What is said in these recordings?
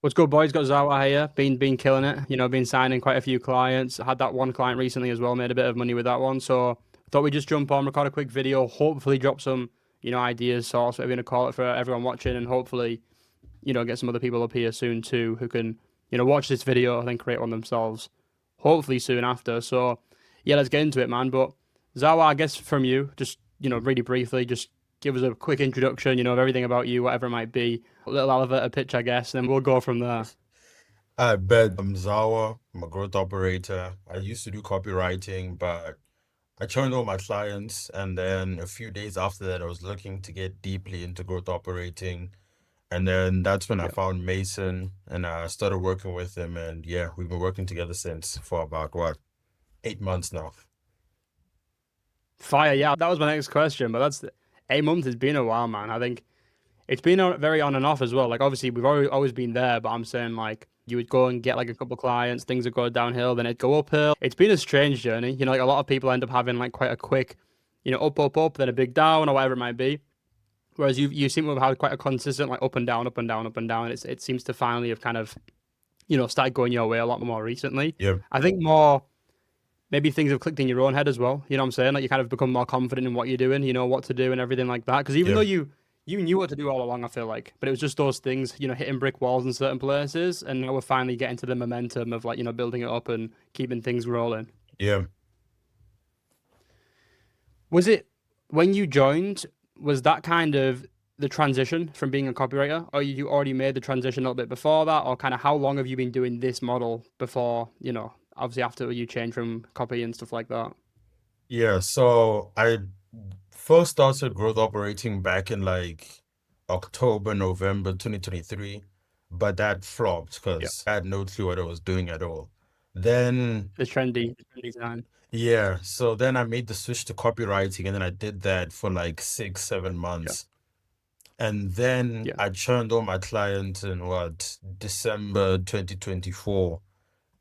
What's good, boys? Got Zawa here. Been killing it. Been signing quite a few clients. Had that one client recently as well. Made a bit of money with that one. So thought we'd just jump on, record a quick video. Hopefully, drop some ideas, thoughts, whatever you want to call it, for everyone watching, and hopefully get some other people up here soon too who can watch this video and then create one themselves. Hopefully soon after. So yeah, let's get into it, man. But Zawa, I guess from you, just really briefly, just give us a quick introduction, of everything about you, whatever it might be, a little elevator pitch, I guess, and then we'll go from there. I bet I'm Zawa. I'm a growth operator. I used to do copywriting, but I joined all my clients. And then a few days after that, I was looking to get deeply into growth operating. And then that's when I Yeah. found Mason and I started working with him. And yeah, we've been working together since for about what, 8 months now. Fire, yeah. That was my next question, but that's 8 months has been a while, man. I think it's been very on and off as well. Like obviously we've always been there, but I'm saying like you would go and get like a couple of clients, things would go downhill, then it'd go uphill. It's been a strange journey. Like a lot of people end up having like quite a quick, up, up, up, then a big down or whatever it might be. Whereas you seem to have had quite a consistent like up and down, up and down, up and down. It seems to finally have kind of, started going your way a lot more recently. Yeah, I think more maybe things have clicked in your own head as well. You know what I'm saying? Like you kind of become more confident in what you're doing, you know what to do and everything like that. Because even though yeah, you knew what to do all along, I feel like, but it was just those things, hitting brick walls in certain places, and now we're finally getting to the momentum of like building it up and keeping things rolling. yeah. Was it when you joined? Was that kind of the transition from being a copywriter, or you already made the transition a little bit before that, or kind of how long have you been doing this model before? Obviously after you changed from copy and stuff like that. Yeah, so I first started growth operating back in like October, November 2023, but that flopped Yeah, because I had no clue what I was doing at all. Then, the trendy time. yeah, so then I made the switch to copywriting and then I did that for like six, seven Yeah, months. And then yeah. I churned all my clients in what, December 2024.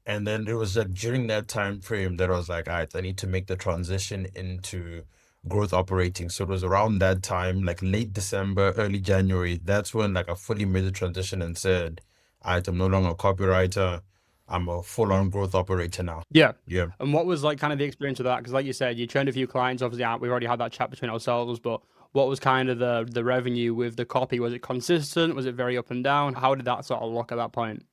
And then it was like during that time frame that I was like, all right, I need to make the transition into growth operating. So it was around that time, like late December, early January. That's when like I fully made the transition and said, all right, I'm no longer a copywriter. I'm a full-on growth operator now. Yeah. Yeah. And what was like kind of the experience of that? Because like you said, you churned a few clients. Obviously, we've already had that chat between ourselves. But what was kind of the revenue with the copy? Was it consistent? Was it very up and down? How did that sort of look at that point?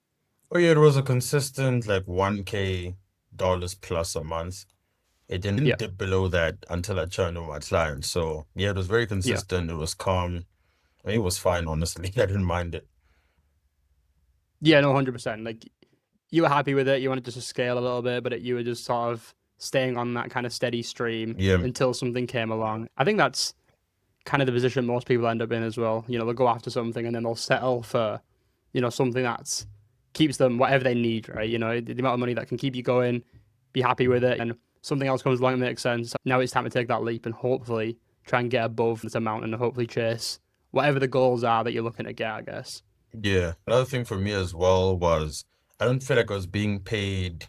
Oh yeah, it was a consistent like 1K dollars plus a month. It didn't Yeah. dip below that until I churned all my clients. So yeah, it was very Yeah. consistent. It was calm. I mean, it was fine, honestly. I didn't mind it. Yeah. No, 100%. Like you were happy with it. You wanted just to scale a little bit, but you were just sort of staying on that kind of steady stream Yeah. until something came along. I think that's kind of the position most people end up in as well. They'll go after something and then they'll settle for, something that's keeps them whatever they need, right? The amount of money that can keep you going, be happy with it, and something else comes along that makes sense. Now it's time to take that leap and hopefully try and get above this amount and hopefully chase whatever the goals are that you're looking to get, I guess. Yeah. Another thing for me as well was I don't feel like I was being paid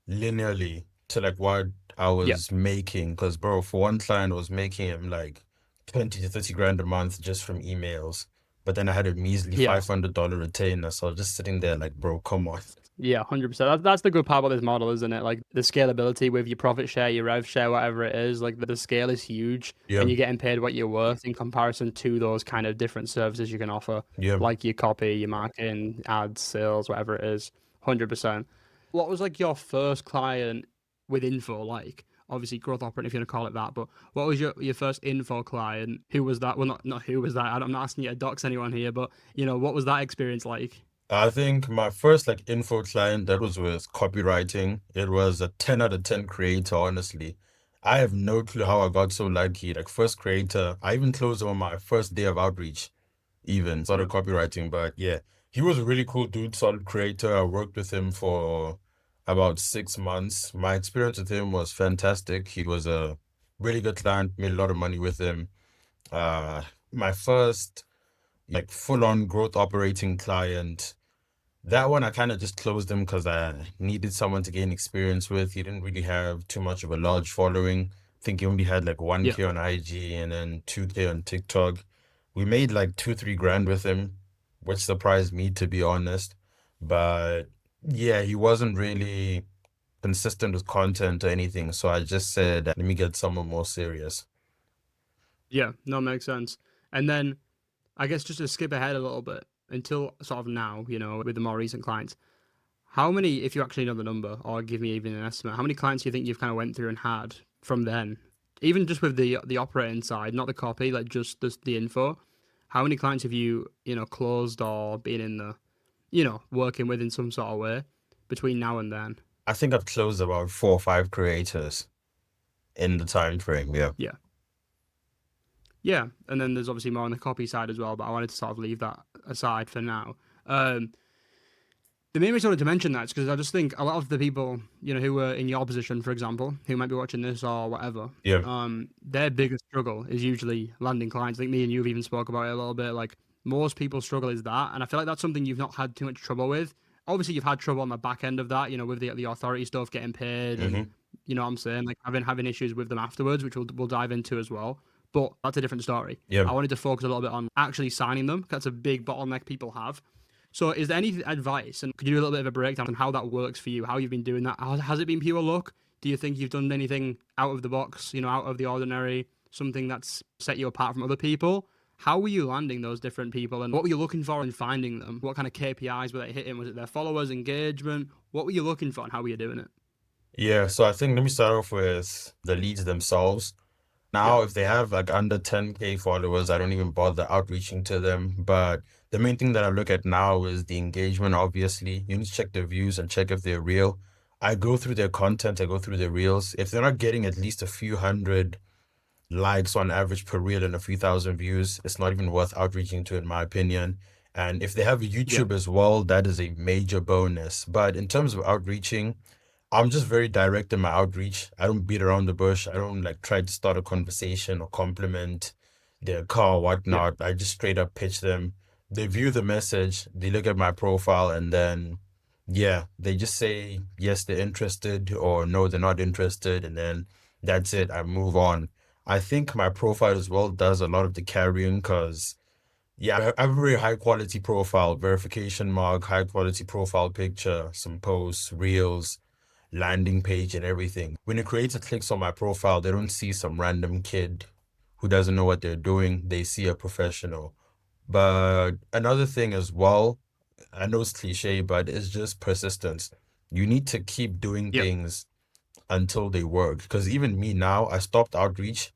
linearly to like what I Yeah. was making. Because bro, for one client I was making him like 20 to 30 grand a month just from emails. But then I had a measly Yeah. $500 retainer. So I was just sitting there like, bro, come on. Yeah, 100%. That's the good part about this model, isn't it? Like the scalability with your profit share, your rev share, whatever it is, like the scale is huge Yeah. and you're getting paid what you're worth in comparison to those kind of different services you can offer, Yeah. like your copy, your marketing, ads, sales, whatever it is. 100%. What was like your first client with info like? Obviously, growth operating, if you want to call it that, but what was your first info client? Who was that? Well, not who was that. I'm not asking you to dox anyone here, but what was that experience like? I think my first like info client that was with copywriting. It was a 10 out of 10 creator, honestly. I have no clue how I got so lucky. Like first creator, I even closed him on my first day of outreach, even Yeah. started copywriting. But yeah, he was a really cool dude, solid creator. I worked with him for about 6 months. My experience with him was fantastic. He was a really good client, made a lot of money with him. My first like full-on growth operating client. That one I kind of just closed him because I needed someone to gain experience with. He didn't really have too much of a large following. I think he only had like Yeah. 1K on IG and then 2K on TikTok. We made like two, 3 grand with him. which surprised me, to be honest. But yeah, he wasn't really consistent with content or anything. So I just said, let me get someone more serious. Yeah, no, makes sense. And then I guess just to skip ahead a little bit until sort of now, with the more recent clients, how many, if you actually know the number, or give me even an estimate, how many clients do you think you've kind of went through and had from then? Even just with the operating side, not the copy, like just the info. How many clients have you, closed or been in the, working with in some sort of way between now and then? I think I've closed about 4 or 5 creators in the time frame. Yeah. Yeah. Yeah. And then there's obviously more on the copy side as well, but I wanted to sort of leave that aside for now. The main reason I wanted to mention that is because I just think a lot of the people, who were in your position, for example, who might be watching this or whatever, Yeah. their biggest struggle is usually landing clients. I think me and you have even spoke about it a little bit. Like most people's struggle is that, and I feel like that's something you've not had too much trouble with. Obviously, you've had trouble on the back end of that, with the authority stuff, getting paid, and Hmm. what I'm saying, like having issues with them afterwards, which we'll dive into as well. But that's a different story. Yeah. I wanted to focus a little bit on actually signing them. That's a big bottleneck people have. So, is there any advice, and could you do a little bit of a breakdown on how that works for you, how you've been doing that? Has it been pure luck? Do you think you've done anything out of the box, out of the ordinary, something that's set you apart from other people? How were you landing those different people, and what were you looking for in finding them? What kind of KPIs were they hitting? Was it their followers, engagement? What were you looking for, and how were you doing it? Yeah. So I think let me start off with the leads themselves. Yeah, Now, if they have like under 10K followers, I don't even bother outreaching to them. But the main thing that I look at now is the engagement, obviously. You need to check their views and check if they're real. I go through their content, I go through their reels. If they're not getting at least a few hundred likes on average per reel and a few thousand views, it's not even worth outreaching to, in my opinion. And if they have a yeah, YouTube as well, that is a major bonus. But in terms of outreaching, I'm just very direct in my outreach. I don't beat around the bush. I don't like try to start a conversation or compliment their car or yeah, whatnot. I just straight up pitch them. They view the message, they look at my profile, and then, yeah, they just say yes, they're interested, or no, they're not interested. And then that's it. I move on. I think my profile as well does a lot of the carrying because, yeah, I have a very high quality profile, verification mark, high quality profile picture, some posts, reels, landing page and everything. When a creator clicks on my profile, they don't see some random kid who doesn't know what they're doing. They see a professional. But another thing as well, I know it's cliche, but it's just persistence. You need to keep doing yeah, things until they work. Because even me now, I stopped outreach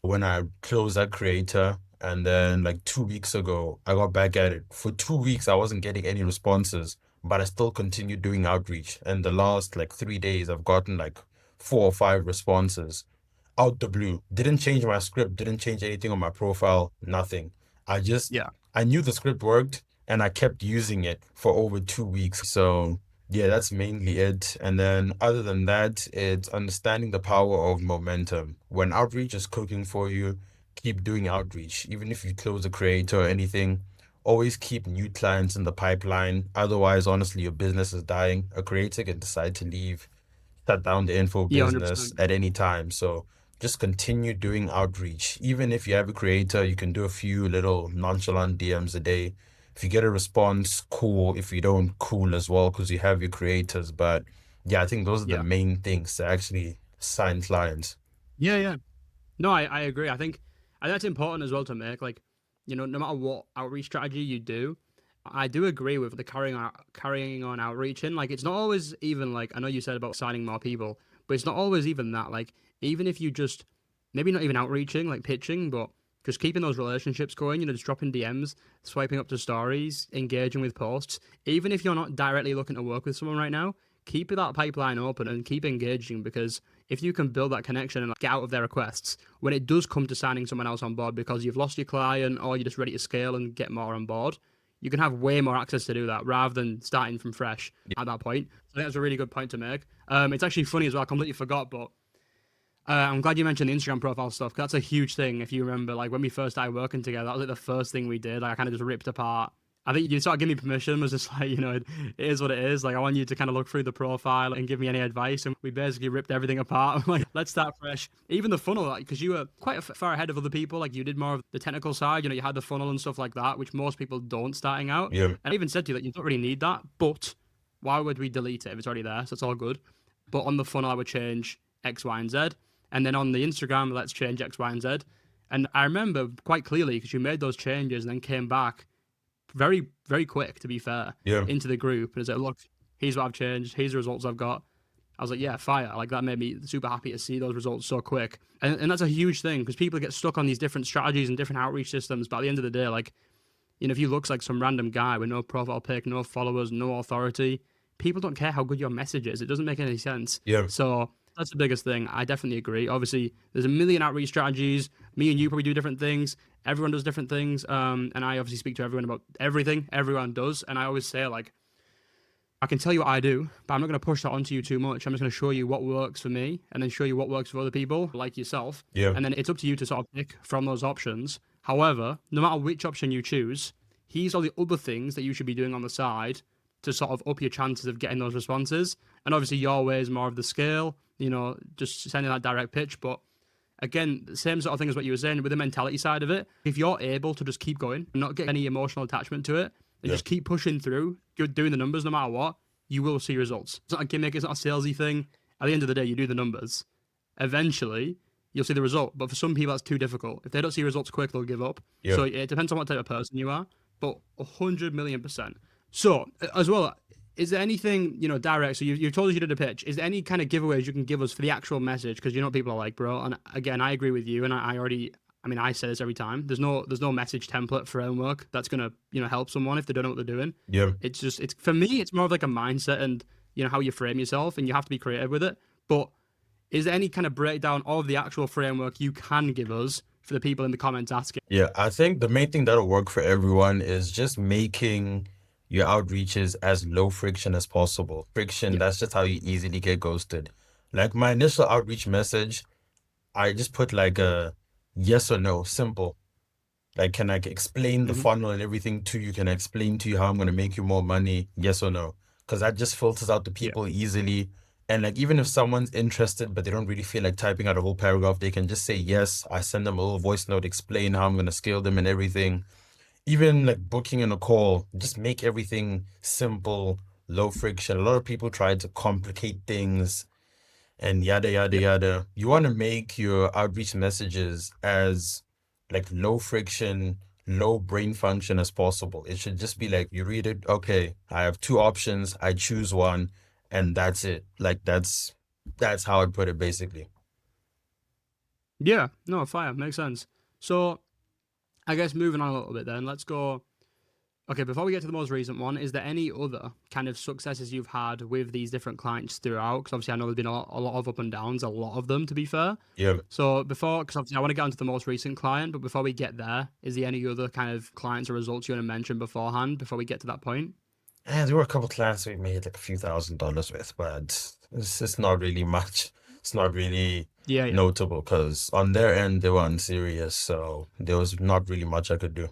when I closed that creator. And then, like 2 weeks ago, I got back at it. For 2 weeks, I wasn't getting any responses, but I still continued doing outreach. And the last like 3 days, I've gotten like 4 or 5 responses out the blue. Didn't change my script, didn't change anything on my profile, nothing. I just, yeah. I knew the script worked and I kept using it for over 2 weeks. So, yeah, that's mainly it. And then, other than that, it's understanding the power of momentum. When outreach is cooking for you, keep doing outreach. Even if you close a creator or anything, always keep new clients in the pipeline. Otherwise, honestly, your business is dying. A creator can decide to leave, shut down the info Yeah, business 100%. at any time. So just continue doing outreach. Even if you have a creator, you can do a few little nonchalant DMs a day. If you get a response, cool. If you don't, cool as well, because you have your creators. But yeah, I think those are the Yeah. main things to actually sign clients. Yeah, yeah. No, I agree. I think that's important as well to make. Like, no matter what outreach strategy you do, I do agree with the carrying on outreaching. Like, it's not always even like I know you said about signing more people, but it's not always even that. Like, even if you just maybe not even outreaching, like pitching, but just keeping those relationships going. Just dropping DMs, swiping up to stories, engaging with posts. Even if you're not directly looking to work with someone right now, keep that pipeline open and keep engaging because if you can build that connection and get out of their requests when it does come to signing someone else on board because you've lost your client or you're just ready to scale and get more on board, you can have way more access to do that rather than starting from fresh at that point. So I think that's a really good point to make. It's actually funny as well. I completely forgot, but I'm glad you mentioned the Instagram profile stuff. 'Cause that's a huge thing. If you remember, like when we first started working together, that was like the first thing we did. Like, I kind of just ripped apart I think you sort of give me permission, was just like, it is what it is. Like, I want you to kind of look through the profile and give me any advice. And we basically ripped everything apart. I'm like, let's start fresh. Even the funnel, like, because you were quite far ahead of other people. Like, you did more of the technical side. You had the funnel and stuff like that, which most people don't starting out. Yeah. And I even said to you that you don't really need that. But why would we delete it if it's already there? So it's all good. But on the funnel, I would change X, Y, and Z. And then on the Instagram, let's change X, Y, and Z. And I remember quite clearly because you made those changes and then came back very, very quick, to be fair, Yeah. into the group. And said, look, here's what I've changed. Here's the results I've got. I was like, yeah, fire. Like, that made me super happy to see those results so quick. And that's a huge thing because people get stuck on these different strategies and different outreach systems. But at the end of the day, like, if you look like some random guy with no profile pic, no followers, no authority, people don't care how good your message is. It doesn't make any sense. Yeah. So that's the biggest thing. I definitely agree. Obviously, there's a million outreach strategies. Me and you probably do different things. Everyone does different things. And I obviously speak to everyone about everything everyone does. And I always say, like, I can tell you what I do, but I'm not going to push that onto you too much. I'm just going to show you what works for me and then show you what works for other people like yourself. Yeah. And then it's up to you to sort of pick from those options. However, no matter which option you choose, here's all the other things that you should be doing on the side to sort of up your chances of getting those responses. And obviously your way is more of the scale, just sending that direct pitch. But again, the same sort of thing as what you were saying with the mentality side of it. If you're able to just keep going and not get any emotional attachment to it and just keep pushing through, you're doing the numbers no matter what, you will see results. It's not a gimmick, it's not a salesy thing. At the end of the day, you do the numbers. Eventually, you'll see the result. But for some people, that's too difficult. If they don't see results quick, they'll give up. Yeah. So it depends on what type of person you are, but 100,000,000%. So, as well, is there anything, direct? So you've told us you did a pitch. Is there any kind of giveaways you can give us for the actual message? Because what people are like, bro. And again, I agree with you. And I say this every time. There's no message template framework that's gonna, help someone if they don't know what they're doing. Yeah. It's for me, it's more of like a mindset and how you frame yourself, and you have to be creative with it. But is there any kind of breakdown of the actual framework you can give us for the people in the comments asking? Yeah, I think the main thing that'll work for everyone is just making your outreaches as low friction as possible. Friction, that's just how you easily get ghosted. Like my initial outreach message, I just put like a yes or no, simple. Like, can I explain the funnel and everything to you? Can I explain to you how I'm going to make you more money? Yes or no? Because that just filters out the people easily. And like, even if someone's interested, but they don't really feel like typing out a whole paragraph, they can just say yes. I send them a little voice note, explain how I'm going to scale them and everything. Even like booking in a call, just make everything simple, low friction. A lot of people try to complicate things and yada, yada, yada. You want to make your outreach messages as like low friction, low brain function as possible. It should just be like, you read it, okay, I have two options, I choose one, and that's it. Like that's how I'd put it basically. Yeah, no, fire. Makes sense. So I guess moving on a little bit then, let's go. Okay, before we get to the most recent one, is there any other kind of successes you've had with these different clients throughout? Because obviously I know there's been a lot of up and downs, a lot of them to be fair. Yeah. So because obviously I want to get onto the most recent client, but before we get there, is there any other kind of clients or results you want to mention beforehand before we get to that point? And there were a couple clients we made like a few $1,000s with, but it's just not really much. It's not really Yeah. notable because on their end they weren't serious, so there was not really much I could do.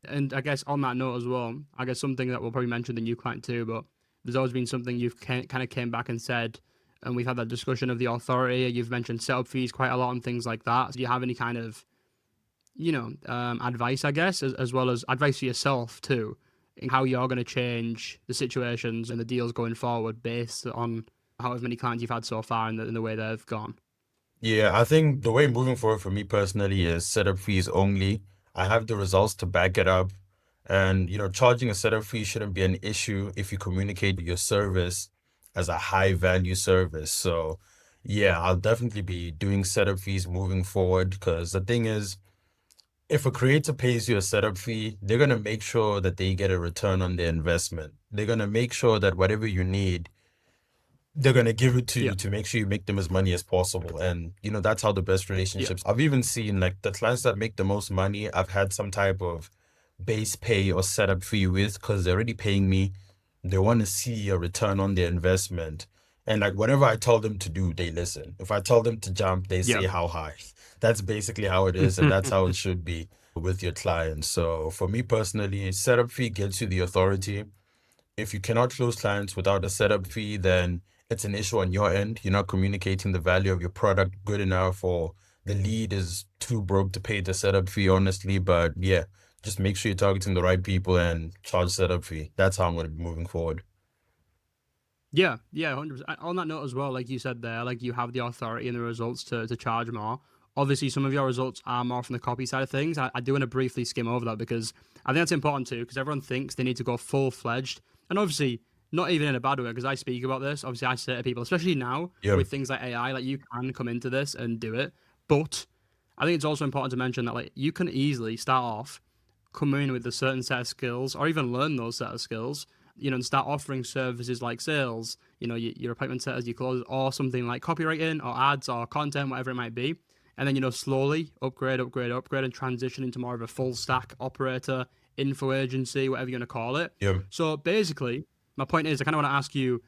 And I guess on that note as well, I guess something that we'll probably mention the new client too, but there's always been something you've kind of came back and said, and we've had that discussion of the authority. You've mentioned setup fees quite a lot and things like that. So do you have any kind of, advice, I guess, as well as advice for yourself too, in how you're going to change the situations and the deals going forward based on however many clients you've had so far and the way they've gone? Yeah, I think the way moving forward for me personally is setup fees only. I have the results to back it up. And, charging a setup fee shouldn't be an issue if you communicate your service as a high value service. So, yeah, I'll definitely be doing setup fees moving forward because the thing is, if a creator pays you a setup fee, they're going to make sure that they get a return on their investment. They're going to make sure that whatever you need, they're going to give it to you to make sure you make them as money as possible. And, that's how the best relationships. I've even seen like the clients that make the most money, I've had some type of base pay or setup fee with because they're already paying me. They want to see a return on their investment. And like whatever I tell them to do, they listen. If I tell them to jump, they say how high. That's basically how it is, and that's how it should be. with your clients. So for me personally, setup fee gets you the authority. If you cannot close clients without a setup fee, then it's an issue on your end. You're not communicating the value of your product good enough, or the lead is too broke to pay the setup fee, honestly. But yeah, just make sure you're targeting the right people and charge setup fee. That's how I'm going to be moving forward. Yeah, yeah, 100%. On that note as well, like you said there, like you have the authority and the results to charge more. Obviously, some of your results are more from the copy side of things. I do want to briefly skim over that because I think that's important too, because everyone thinks they need to go full fledged. And obviously, not even in a bad way, because I speak about this. Obviously, I say to people, especially now Yeah. with things like AI, like you can come into this and do it. But I think it's also important to mention that like you can easily start off come in with a certain set of skills or even learn those set of skills, and start offering services like sales, your appointment setters, your closes, or something like copywriting or ads or content, whatever it might be. And then, slowly upgrade and transition into more of a full stack operator, info agency, whatever you're going to call it. Yeah. So basically, my point is, I kind of want to ask you,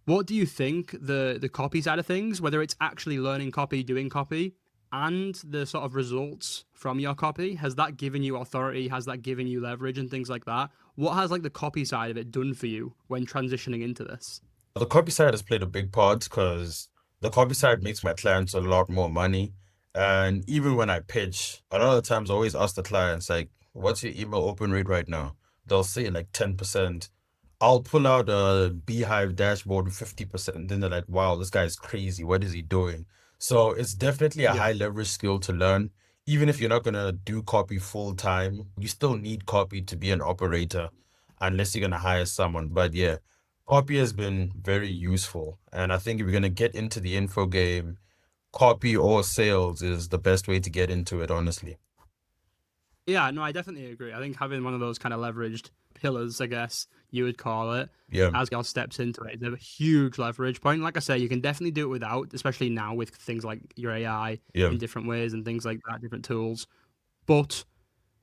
what do you think the copy side of things, whether it's actually learning copy, doing copy, and the sort of results from your copy, has that given you authority? Has that given you leverage and things like that? What has like the copy side of it done for you when transitioning into this? The copy side has played a big part because the copy side makes my clients a lot more money. And even when I pitch, a lot of the times I always ask the clients, like, what's your email open rate right now? They'll say like 10%. I'll pull out a Beehive dashboard with 50%. Then they're like, wow, this guy's crazy. What is he doing? So it's definitely a Yeah. high leverage skill to learn. Even if you're not going to do copy full time, you still need copy to be an operator unless you're going to hire someone. But yeah, copy has been very useful. And I think if you're going to get into the info game, copy or sales is the best way to get into it, honestly. Yeah, no, I definitely agree. I think having one of those kind of leveraged pillars, I guess you would call it, Yeah, as your steps into it, is a huge leverage point. Like I say, you can definitely do it without, especially now with things like your AI yeah, in different ways and things like that, different tools. But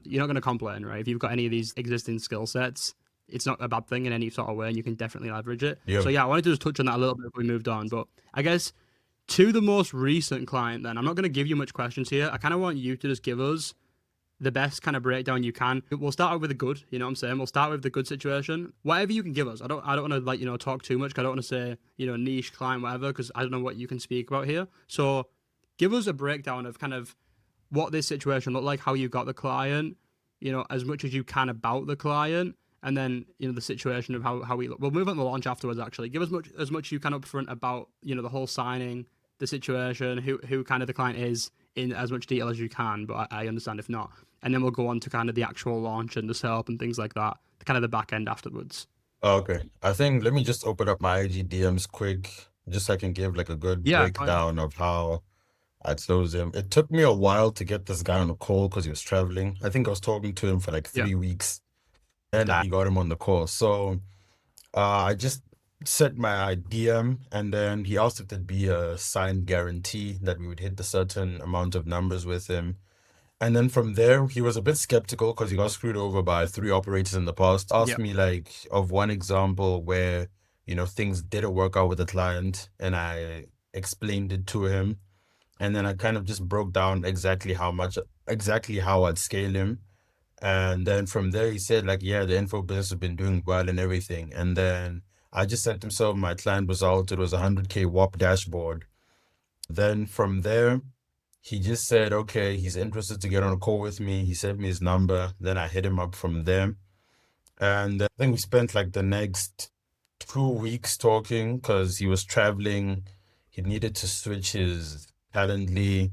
you're not going to complain, right? If you've got any of these existing skill sets, it's not a bad thing in any sort of way, and you can definitely leverage it. yeah. So yeah, I wanted to just touch on that a little bit before we moved on. But I guess to the most recent client, then I'm not going to give you much questions here. I kind of want you to just give us the best kind of breakdown you can. We'll start out with the good, you know what I'm saying? We'll start with the good situation. Whatever you can give us. I don't want to like, talk too much. I don't want to say, niche client, whatever, because I don't know what you can speak about here. So give us a breakdown of kind of what this situation looked like, how you got the client, as much as you can about the client, and then, the situation of how we look. We'll move on to the launch afterwards, actually. Give us as much you can up front about, the whole signing, the situation, who kind of the client is in as much detail as you can, but I understand if not. And then we'll go on to kind of the actual launch and the setup and things like that, kind of the back end afterwards. Okay. I think let me just open up my IG DMs quick, just so I can give like a good Yeah, breakdown of how I closed him. It took me a while to get this guy on the call because he was traveling. I think I was talking to him for like yeah, 3 weeks and I got him on the call. So I just set my DM and then he asked if there'd be a signed guarantee that we would hit the certain amount of numbers with him. And then from there, he was a bit skeptical because he got screwed over by 3 operators in the past. yeah, Asked me like of one example where, things didn't work out with the client and I explained it to him. And then I kind of just broke down exactly how I'd scale him. And then from there, he said like, yeah, the info business has been doing well and everything. And then I just sent him some of my client result. It was a 100K WAP dashboard. Then from there, he just said, okay, he's interested to get on a call with me. He sent me his number. Then I hit him up from there. And I think we spent like the next 2 weeks talking because he was traveling. He needed to switch his Calendly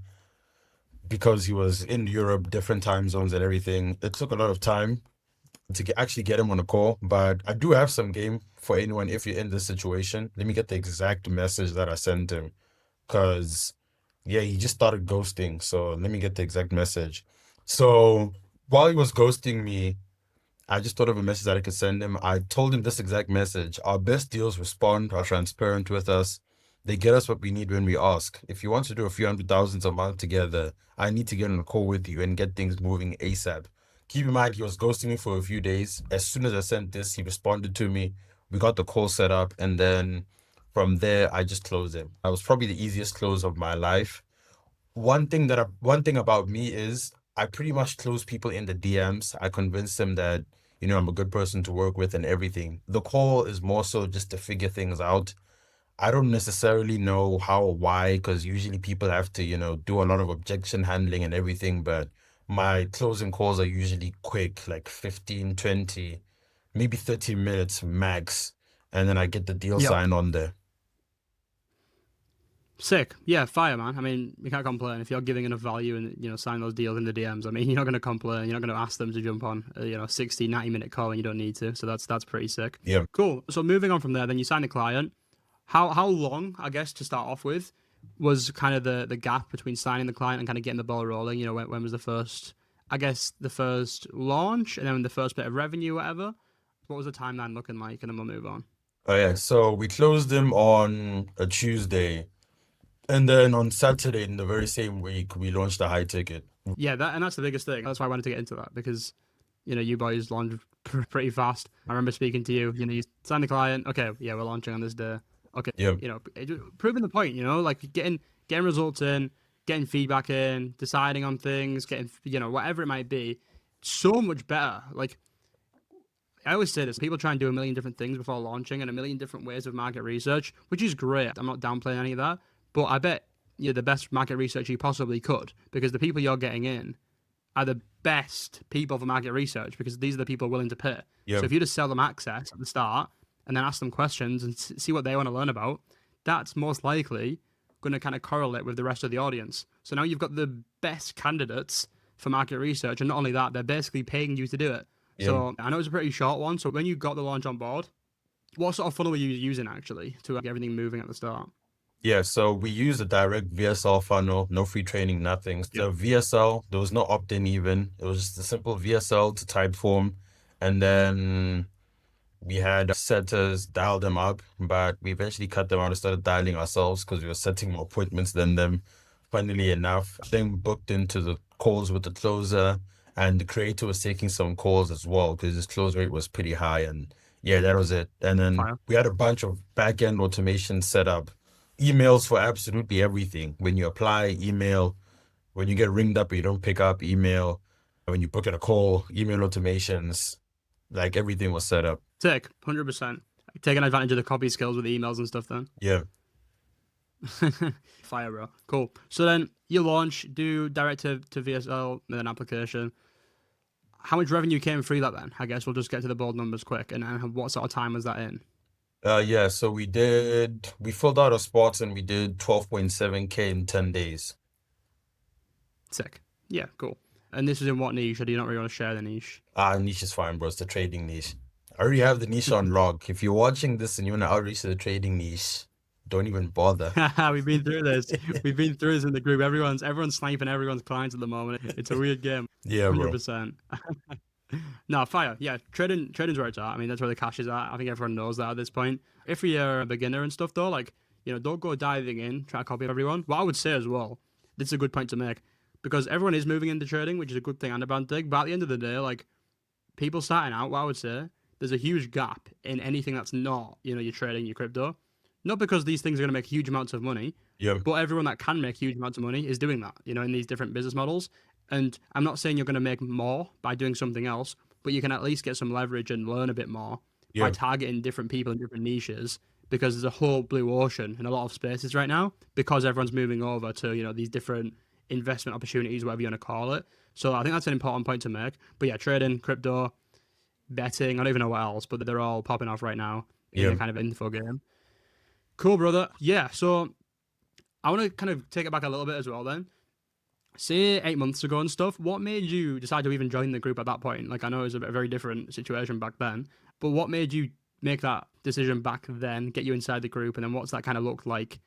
because he was in Europe, different time zones and everything. It took a lot of time to actually get him on a call, but I do have some game for anyone if you're in this situation. Let me get the exact message that I sent him because yeah, he just started ghosting. So let me get the exact message. So while he was ghosting me, I just thought of a message that I could send him. I told him this exact message. Our best deals respond, are transparent with us. They get us what we need when we ask. If you want to do a few hundred thousands a month together, I need to get on a call with you and get things moving ASAP. Keep in mind, he was ghosting me for a few days. As soon as I sent this, he responded to me. We got the call set up. And then from there, I just closed him. That was probably the easiest close of my life. One thing about me is I pretty much close people in the DMs. I convince them that, I'm a good person to work with and everything. The call is more so just to figure things out. I don't necessarily know how or why, because usually people have to, do a lot of objection handling and everything, but my closing calls are usually quick, like 15, 20, maybe 30 minutes max, and then I get the deal Yep. signed on there. Sick. Yeah, fire, man. I mean, you can't complain if you're giving enough value and, sign those deals in the DMs. I mean, you're not going to complain. You're not going to ask them to jump on a, 60, 90-minute call when you don't need to. So that's pretty sick. Yeah. Cool. So moving on from there, then you sign the client. How long, I guess, to start off with, was kind of the gap between signing the client and kind of getting the ball rolling? When was the first, I guess, the first launch and then the first bit of revenue, whatever? What was the timeline looking like? And then we'll move on. Oh yeah, so we closed them on a Tuesday, and then on Saturday in the very same week we launched a high ticket. Yeah, that's the biggest thing. That's why I wanted to get into that because you boys launched pretty fast. I remember speaking to you. You signed the client. Okay, yeah, we're launching on this day. Okay, Yeah. Proving the point. Like getting results in, getting feedback in, deciding on things, getting whatever it might be. So much better. Like I always say this: people try and do a million different things before launching and a million different ways of market research, which is great. I'm not downplaying any of that, but I bet you're the best market research you possibly could because the people you're getting in are the best people for market research because these are the people willing to pay. Yeah. So if you just sell them access at the start and then ask them questions and see what they want to learn about, that's most likely going to kind of correlate with the rest of the audience. So now you've got the best candidates for market research, and not only that, they're basically paying you to do it. Yeah. So I know it's a pretty short one. So when you got the launch on board, what sort of funnel were you using actually to get everything moving at the start? Yeah, so we use a direct VSL funnel, no free training, nothing. Yep. The VSL, there was no opt-in even. It was just a simple VSL to type form. And then we had setters dial them up, but we eventually cut them out and started dialing ourselves because we were setting more appointments than them. Funnily enough, then booked into the calls with the closer, and the creator was taking some calls as well because his close rate was pretty high. And yeah, that was it. And then Fire. we had a bunch of back-end automation set up. Emails for absolutely everything. When you apply, email. When you get ringed up, you don't pick up, email. When you book at a call, email automations. Like everything was set up. Sick, 100%. Taking advantage of the copy skills with emails and stuff then. Yeah. Fire, bro. Cool. So then you launch, do direct to VSL with an application. How much revenue came through that then? I guess we'll just get to the bold numbers quick. And what sort of time was that in? Yeah, so we filled out our spots and we did 12.7K in 10 days. Sick. Yeah, cool. And this is in what niche, or do you not really want to share the niche? Niche is fine, bro. It's the trading niche. I already have the niche on lock. If you're watching this and you want to outreach to the trading niche, don't even bother. We've been through this. We've been through this in the group. Everyone's sniping everyone's clients at the moment. It's a weird game. Yeah, bro. 100%. No, fire. Yeah, trading's where it's at. I mean, that's where the cash is at. I think everyone knows that at this point. If you're a beginner and stuff, though, like, don't go diving in, try to copy everyone. What I would say as well, this is a good point to make, because everyone is moving into trading, which is a good thing and a bad thing. But at the end of the day, like, people starting out, what I would say, there's a huge gap in anything that's not, your trading, your crypto. Not because these things are going to make huge amounts of money, Yeah. but everyone that can make huge amounts of money is doing that, in these different business models. And I'm not saying you're going to make more by doing something else, but you can at least get some leverage and learn a bit more by Yeah. targeting different people in different niches, because there's a whole blue ocean in a lot of spaces right now because everyone's moving over to, these different investment opportunities, whatever you want to call it. So I think that's an important point to make. But yeah, trading, crypto, betting, I don't even know what else, but they're all popping off right now in Yeah. the kind of info game. Cool, brother. Yeah, so I want to kind of take it back a little bit as well then. Say 8 months ago and stuff, what made you decide to even join the group at that point? Like, I know it was a very different situation back then, but what made you make that decision back then, get you inside the group, and then what's that kind of looked like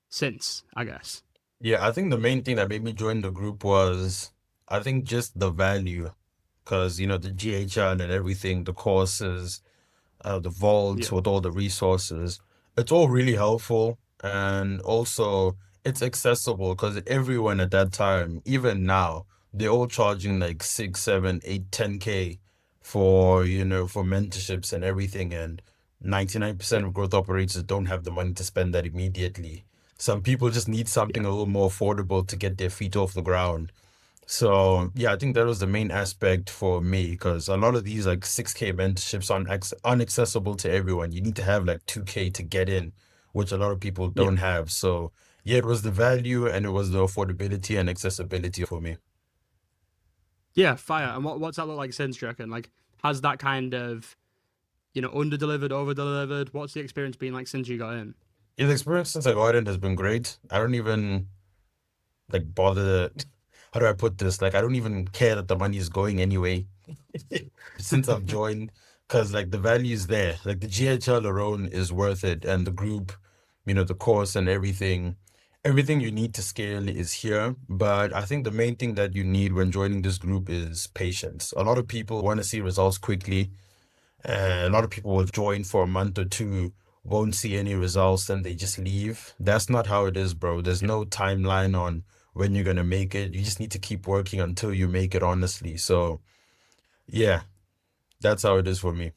since, I guess? Yeah, I think the main thing that made me join the group was, I think, just the value. Because, the GHL and everything, the courses, the vaults Yeah. with all the resources, it's all really helpful. And also, it's accessible because everyone at that time, even now, they're all charging like 6, 7, 8, 10K for, for mentorships and everything. And 99% of growth operators don't have the money to spend that immediately. Some people just need something a little more affordable to get their feet off the ground. So yeah, I think that was the main aspect for me because a lot of these like 6K mentorships aren't unaccessible to everyone. You need to have like 2K to get in, which a lot of people Yeah. don't have. So yeah, it was the value and it was the affordability and accessibility for me. Yeah, fire. And what's that look like since, do you reckon? Like, has that kind of, under delivered, over delivered? What's the experience been like since you got in? Yeah, the experience since I got in has been great. I don't even like bother. How do I put this? Like, I don't even care that the money is going anyway since I've joined, because like the value is there. Like the GHL alone is worth it, and the group, the course and everything you need to scale is here. But I think the main thing that you need when joining this group is patience. A lot of people want to see results quickly. A lot of people will join for a month or two, won't see any results, and they just leave. That's not how it is, bro. There's no timeline on when you're gonna make it. You just need to keep working until you make it, honestly. So, yeah, that's how it is for me.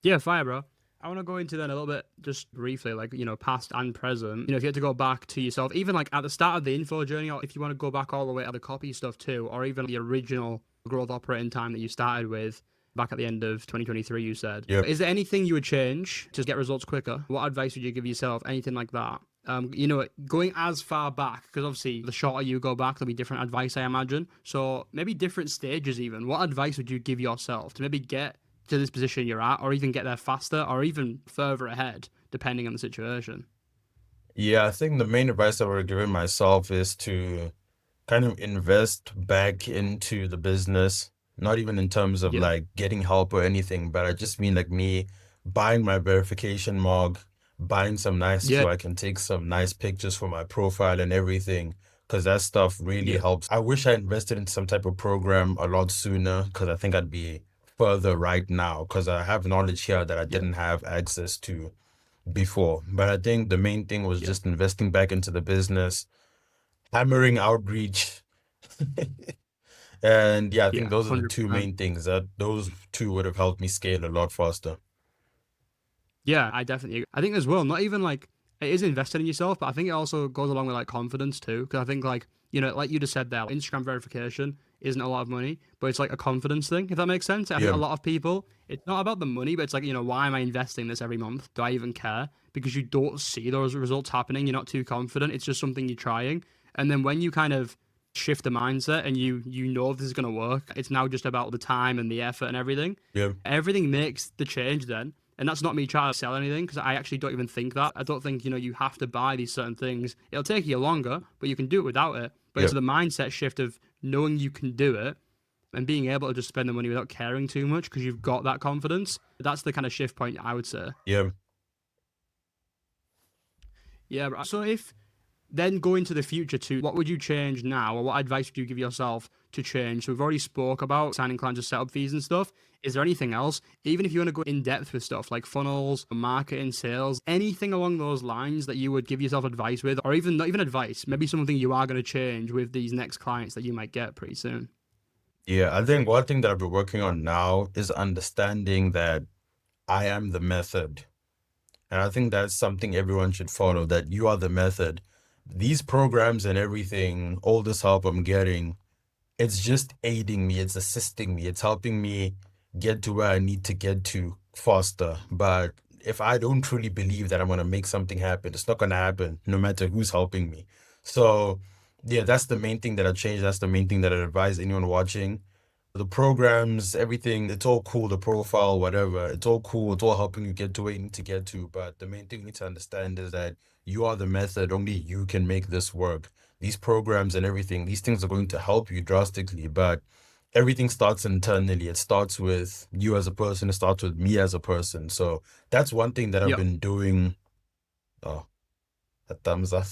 Yeah, fire, bro. I want to go into then a little bit just briefly, like, past and present. If you had to go back to yourself, even like at the start of the info journey, or if you want to go back all the way to the copy stuff too, or even the original growth operating time that you started with back at the end of 2023, you said. Yeah. Is there anything you would change to get results quicker? What advice would you give yourself? Anything like that? Going as far back, because obviously the shorter you go back, there'll be different advice, I imagine. So maybe different stages even. What advice would you give yourself to maybe get to this position you're at, or even get there faster, or even further ahead, depending on the situation? Yeah, I think the main advice I would give myself is to kind of invest back into the business, not even in terms of Yeah, like getting help or anything, but I just mean like me buying my verification mug, buying some nice yeah, so I can take some nice pictures for my profile and everything, because that stuff really yeah, helps. I wish I invested in some type of program a lot sooner, because I think I'd be further right now, because I have knowledge here that I yeah, didn't have access to before. But I think the main thing was yeah, just investing back into the business, hammering outreach. And yeah, I think yeah, those are the two 100%. main things that those two would have helped me scale a lot faster. Yeah, I definitely. I think as well, not even like it is invested in yourself, but I think it also goes along with like confidence too. Because I think like like you just said there, Instagram verification isn't a lot of money, but it's like a confidence thing. If that makes sense, I think a Yeah, lot of people, it's not about the money, but it's like why am I investing this every month? Do I even care? Because you don't see those results happening. You're not too confident. It's just something you're trying, and then when you kind of shift the mindset and you know this is going to work, it's now just about the time and the effort and everything. yeah, Everything makes the change then. And that's not me trying to sell anything because I actually don't even think that. I don't think, you have to buy these certain things. It'll take you longer, but you can do it without it. But yeah, it's the mindset shift of knowing you can do it and being able to just spend the money without caring too much because you've got that confidence. That's the kind of shift point I would say. yeah. Yeah. So if then go into the future too, what would you change now, or what advice would you give yourself to change? So we've already spoke about signing clients with setup fees and stuff. Is there anything else, even if you want to go in depth with stuff like funnels, marketing, sales, anything along those lines that you would give yourself advice with, or even not even advice, maybe something you are going to change with these next clients that you might get pretty soon? Yeah, I think one thing that I've been working on now is understanding that I am the method. And I think that's something everyone should follow, that you are the method. These programs and everything, all this help I'm getting, it's just aiding me, it's assisting me, it's helping me get to where I need to get to faster. But if I don't truly believe that I'm going to make something happen, it's not going to happen no matter who's helping me. So, yeah, that's the main thing that I changed. That's the main thing that I advise anyone watching. The programs, everything, it's all cool, the profile, whatever, it's all cool, it's all helping you get to where you need to get to. But the main thing you need to understand is that you are the method, only you can make this work. These programs and everything, these things are going to help you drastically, but everything starts internally. It starts with you as a person, it starts with me as a person. So that's one thing that I've Yep. been doing. Oh, a thumbs up.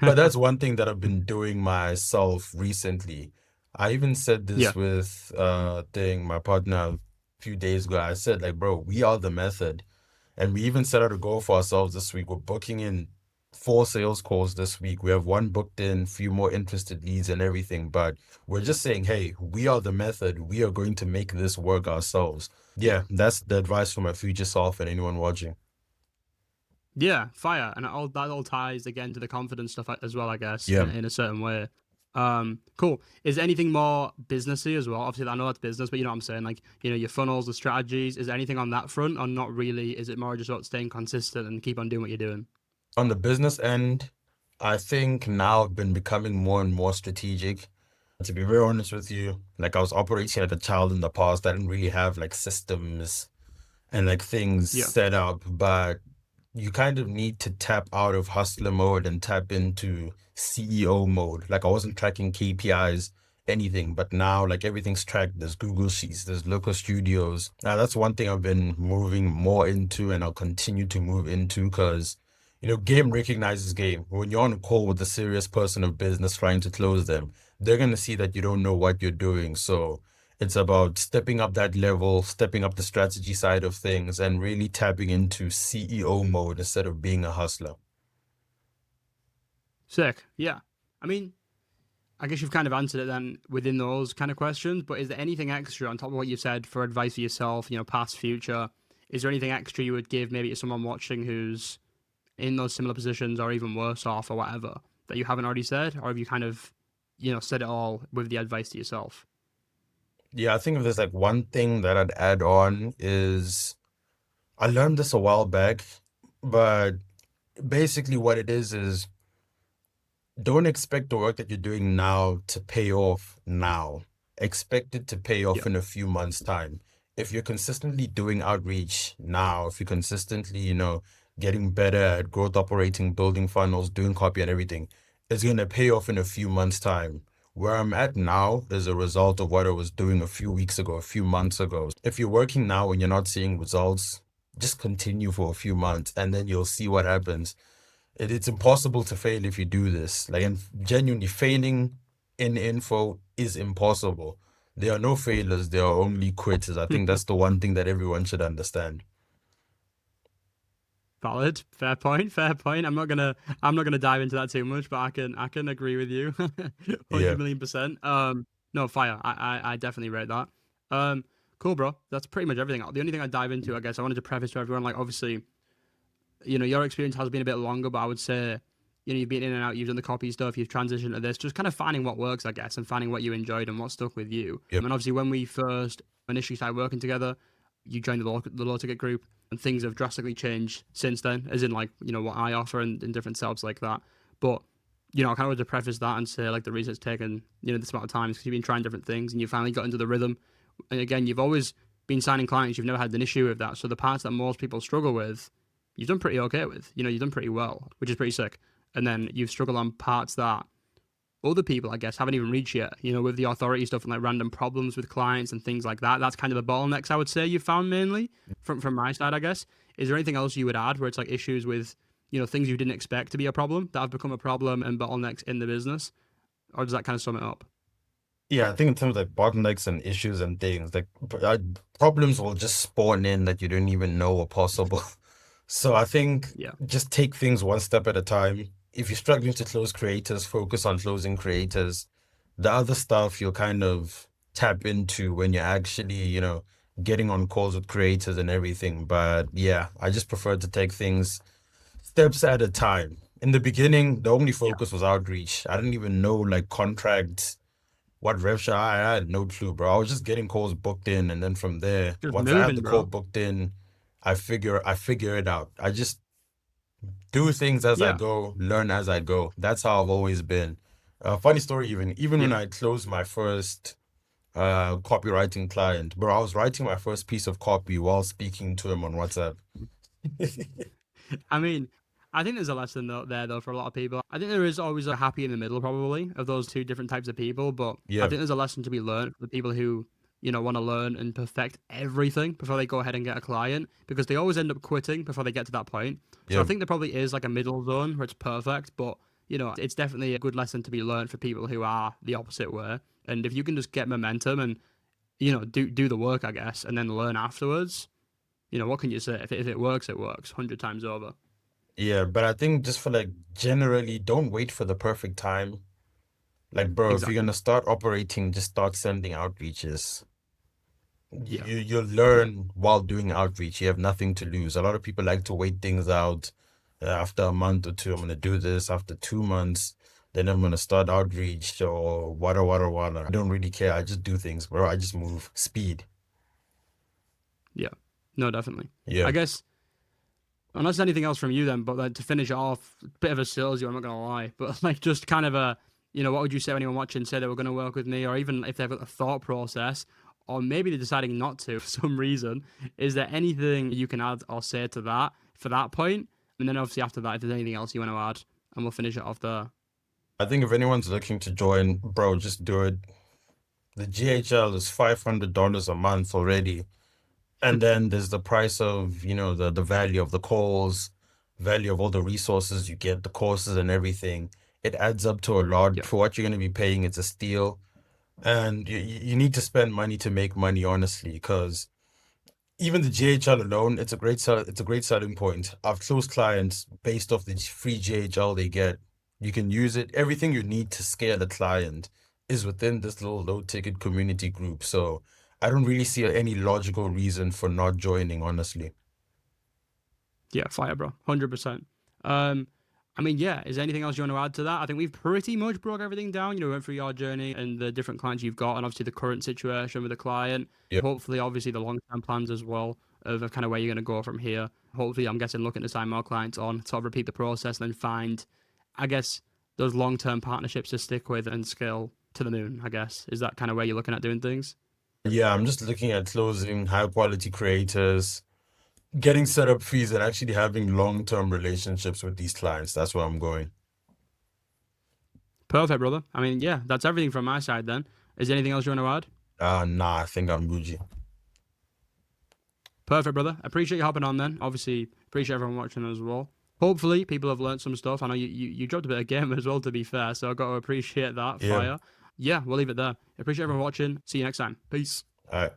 But that's one thing that I've been doing myself recently. I even said Yeah. this with thing my partner a few days ago. I said like, bro, we are the method. And we even set out a goal for ourselves this week. We're booking in 4 sales calls this week. We have one booked in, few more interested leads and everything. But we're just saying, hey, we are the method. We are going to make this work ourselves. Yeah, that's the advice for my future self and anyone watching. Yeah, fire. And that all ties again to the confidence stuff as well, I guess, Yeah. in a certain way. Cool. Is there anything more businessy as well? Obviously, I know that's business, but you know what I'm saying? Like, your funnels, the strategies. Is there anything on that front, or not really? Is it more just about staying consistent and keep on doing what you're doing? On the business end, I think now I've been becoming more and more strategic. To be very honest with you, like I was operating like a child in the past. I didn't really have like systems and like things Yeah. set up, but you kind of need to tap out of hustler mode and tap into CEO mode. Like I wasn't tracking KPIs, anything, but now like everything's tracked. There's Google Sheets, there's local studios. Now that's one thing I've been moving more into and I'll continue to move into because game recognizes game. When you're on a call with a serious person of business trying to close them, they're gonna see that you don't know what you're doing. So it's about stepping up that level, stepping up the strategy side of things, and really tapping into CEO mode instead of being a hustler. Sick. Yeah. I mean, I guess you've kind of answered it then within those kind of questions, but is there anything extra on top of what you said for advice for yourself, past, future? Is there anything extra you would give maybe to someone watching who's in those similar positions or even worse off or whatever that you haven't already said? Or have you kind of, said it all with the advice to yourself? Yeah, I think if there's like one thing that I'd add on is I learned this a while back, but basically what it is don't expect the work that you're doing now to pay off now. Expect it to pay off Yeah. in a few months' time. If you're consistently doing outreach now, if you're consistently, getting better at growth operating, building funnels, doing copy and everything, it's going to pay off in a few months' time. Where I'm at now is a result of what I was doing a few weeks ago, a few months ago. If you're working now and you're not seeing results, just continue for a few months and then you'll see what happens. It's impossible to fail if you do this. Like, and genuinely, failing in info is impossible. There are no failures, there are only quitters. I think that's the one thing that everyone should understand. Valid. Fair point. Fair point. I'm not gonna dive into that too much, but I can agree with you. Yeah. 100 million%. No, fire. I definitely rate that. Cool, bro. That's pretty much everything. The only thing I dive into, I guess, I wanted to preface to everyone, like, obviously, your experience has been a bit longer, but I would say, you've been in and out, you've done the copy stuff, you've transitioned to this, just kind of finding what works, I guess, and finding what you enjoyed and what stuck with you. Yep. And obviously, when we first initially started working together, you joined the low ticket group, and things have drastically changed since then, as in, like, what I offer and different setups like that. But, I kind of wanted to preface that and say, like, the reason it's taken, this amount of time is because you've been trying different things and you finally got into the rhythm. And again, you've always been signing clients, you've never had an issue with that. So the parts that most people struggle with, you've done pretty okay with. You've done pretty well, which is pretty sick. And then you've struggled on parts that other people, I guess, haven't even reached yet. With the authority stuff and like random problems with clients and things like that. That's kind of the bottlenecks I would say you've found mainly from my side, I guess. Is there anything else you would add where it's like issues with, things you didn't expect to be a problem that have become a problem and bottlenecks in the business? Or does that kind of sum it up? Yeah, I think in terms of like bottlenecks and issues and things, like problems will just spawn in that you don't even know are possible. So I think Yeah. just take things one step at a time. If you're struggling to close creators, focus on closing creators. The other stuff you'll kind of tap into when you're actually, getting on calls with creators and everything. But yeah, I just prefer to take things steps at a time. In the beginning, the only Yeah. focus was outreach. I didn't even know like contracts, what rev share. I had no clue, bro. I was just getting calls booked in, and then from there, Just once I had moving, the call bro. booked in, I figure it out. I just do things as I Yeah. go, learn as I go. That's how I've always been. Funny story, even when Yeah. I closed my first copywriting client, bro, I was writing my first piece of copy while speaking to him on WhatsApp. I mean, I think there's a lesson there though for a lot of people. I think there is always a happy in the middle probably of those two different types of people, but I Yeah, think there's a lesson to be learned for the people who want to learn and perfect everything before they go ahead and get a client because they always end up quitting before they get to that point. So I yeah. think there probably is like a middle zone where it's perfect, but it's definitely a good lesson to be learned for people who are the opposite way. And if you can just get momentum and do the work, I guess, and then learn afterwards, what can you say? If it works, it works 100 times over. Yeah, but I think just for like generally, don't wait for the perfect time. Like, bro, if you're Exactly. gonna start operating, just start sending outreaches. Yeah. You learn while doing outreach. You have nothing to lose. A lot of people like to wait things out. After a month or two, I'm gonna do this. After 2 months, Then I'm gonna start outreach or wada. I don't really care. I just do things, bro. I just move. Speed. Yeah. No, definitely. Yeah. I guess, unless anything else from you then, but like, to finish it off, bit of a salesy, I'm not gonna lie, but like just kind of a, what would you say to anyone watching say they were gonna work with me, or even if they've got a thought process, or maybe they're deciding not to for some reason? Is there anything you can add or say to that for that point? And then obviously after that, if there's anything else you want to add, and we'll finish it off there. I think if anyone's looking to join, bro, just do it. The GHL is $500 a month already. And then there's the price of, the value of the calls, value of all the resources you get, the courses and everything. It adds up to a lot. Yeah. For what you're going to be paying, it's a steal. And you need to spend money to make money, honestly, because even the GHL alone, it's a great selling point. I've closed clients based off the free GHL they get. You can use it. Everything you need to scale a client is within this little low ticket community group. So I don't really see any logical reason for not joining, honestly. Yeah, fire, bro. 100%. I mean, yeah, is there anything else you want to add to that? I think we've pretty much broke everything down. We went through your journey and the different clients you've got, and obviously the current situation with the client. Yep. Hopefully, obviously, the long-term plans as well of kind of where you're going to go from here. Hopefully, I'm guessing looking to sign more clients on, sort of repeat the process, and then find, I guess, those long-term partnerships to stick with and scale to the moon, I guess. Is that kind of where you're looking at doing things? Yeah, I'm just looking at closing high quality creators, getting setup fees, and actually having long-term relationships with these clients. That's where I'm going. Perfect, brother. I mean, yeah, that's everything from my side then. Is there anything else you want to add? Nah, I think I'm Gucci. Perfect, brother. Appreciate you hopping on then. Obviously, appreciate everyone watching as well. Hopefully, people have learned some stuff. I know you dropped a bit of game as well, to be fair, so I've got to appreciate that. Yeah. Fire. Yeah, we'll leave it there. Appreciate everyone watching. See you next time. Peace. All right.